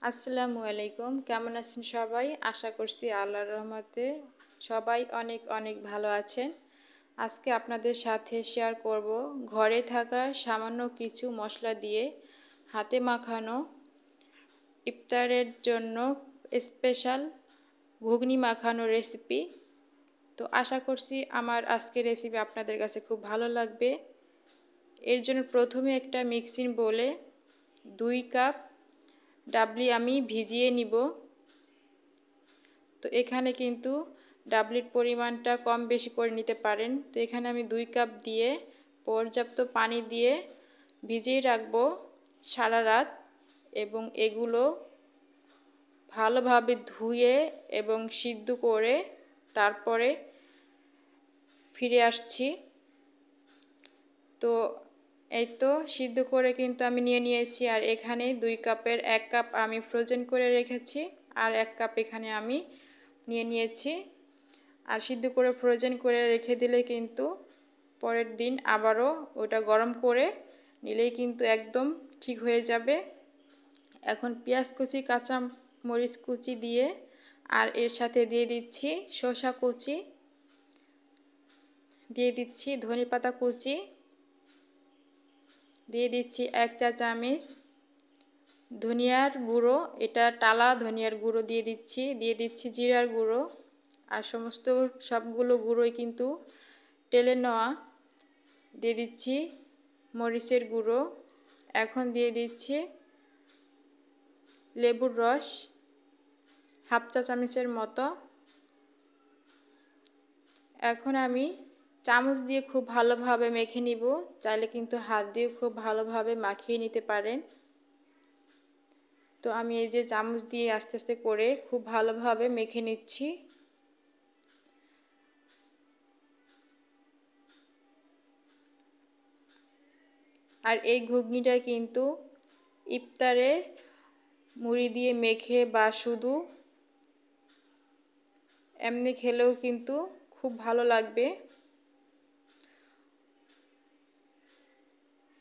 আসসালামু আলাইকুম। কেমন আছেন সবাই? আশা করছি আল্লাহর রহমতে সবাই অনেক অনেক ভালো আছেন। আজকে আপনাদের সাথে শেয়ার করব ঘরে থাকা সামান্য কিছু মশলা দিয়ে হাতে মাখানো ইফতারের জন্য স্পেশাল ঘুগনি মাখানো রেসিপি। তো আশা করছি আমার আজকের রেসিপি আপনাদের কাছে খুব ভালো লাগবে। এর জন্য প্রথমে একটা মিক্সিং বোলে 2 কাপ ডাবলি আমি ভিজিয়ে নিব। তো এখানে কিন্তু ডাবলির পরিমাণটা কম বেশি করে নিতে পারেন। তো এখানে আমি 2 কাপ দিয়ে পর্যাপ্ত পানি দিয়ে ভিজিয়ে রাখবো সারা রাত, এবং এগুলো ভালোভাবে ধুয়ে এবং সিদ্ধ করে তারপরে ফিরে আসছি। তো এই তো সিদ্ধ করে কিন্তু আমি নিয়েছি, আর এখানে 2 কাপের 1 কাপ আমি ফ্রোজেন করে রেখেছি, আর 1 কাপ এখানে আমি নিয়েছি। আর সিদ্ধ করে ফ্রোজেন করে রেখে দিলে কিন্তু পরের দিন আবারও ওটা গরম করে নিলেই কিন্তু একদম ঠিক হয়ে যাবে। এখন পেঁয়াজ কুচি, কাঁচা মরিচ কুচি দিয়ে, আর এর সাথে দিয়ে দিচ্ছি শসা কুচি, দিয়ে দিচ্ছি ধনেপাতা কুচি, দিয়ে দিচ্ছি 1 চা চামচ ধনিয়ার গুঁড়ো, এটা টালা ধনিয়ার গুঁড়ো দিয়ে দিচ্ছি জিরার গুঁড়ো, আর সবগুলো গুঁড়োই কিন্তু টেলে নেওয়া। দিয়ে দিচ্ছি মরিচের গুঁড়ো। এখন দিয়ে দিচ্ছি লেবুর রস 1/2 চা চামচের মতো। এখন আমি চামচ দিয়ে খুব ভালোভাবে মেখে নিব। চাইলে কিন্তু হাত দিয়ে খুব ভালোভাবে মাখিয়ে নিতে পারেন। তো আমি এই যে চামচ দিয়ে আস্তে আস্তে করে খুব ভালোভাবে মেখে নিচ্ছি। আর এই ঘুগনিটা কিন্তু ইফতারে মুড়ি দিয়ে মেখে বা শুধু এমনি খেলেও কিন্তু খুব ভালো লাগবে।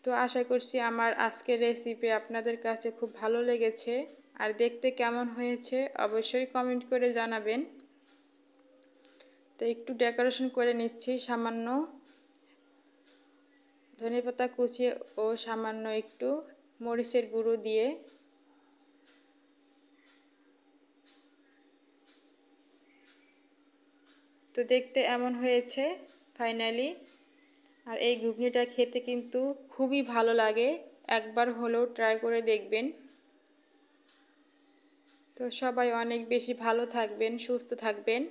তো আশা করছি আমার আজকের রেসিপি আপনাদের কাছে খুব ভালো লেগেছে, আর দেখতে কেমন হয়েছে অবশ্যই কমেন্ট করে জানাবেন। তো একটু ডেকোরেশন করে নিচ্ছি সামান্য ধনেপাতা কুচি ও সামান্য একটু মরিচের গুঁড়ো দিয়ে। তো দেখতে এমন হয়েছে ফাইনালি। আর এই ঘুগনিটা খেতে কিন্তু খুবই ভালো লাগে, একবার হলেও ট্রাই করে দেখবেন। তো সবাই অনেক বেশি ভালো থাকবেন, সুস্থ থাকবেন।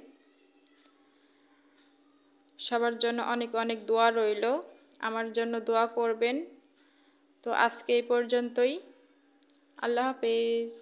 সবার জন্য অনেক অনেক দোয়া রইল, আমার জন্য দোয়া করবেন। তো আজকে এই পর্যন্তই। আল্লাহ হাফেজ।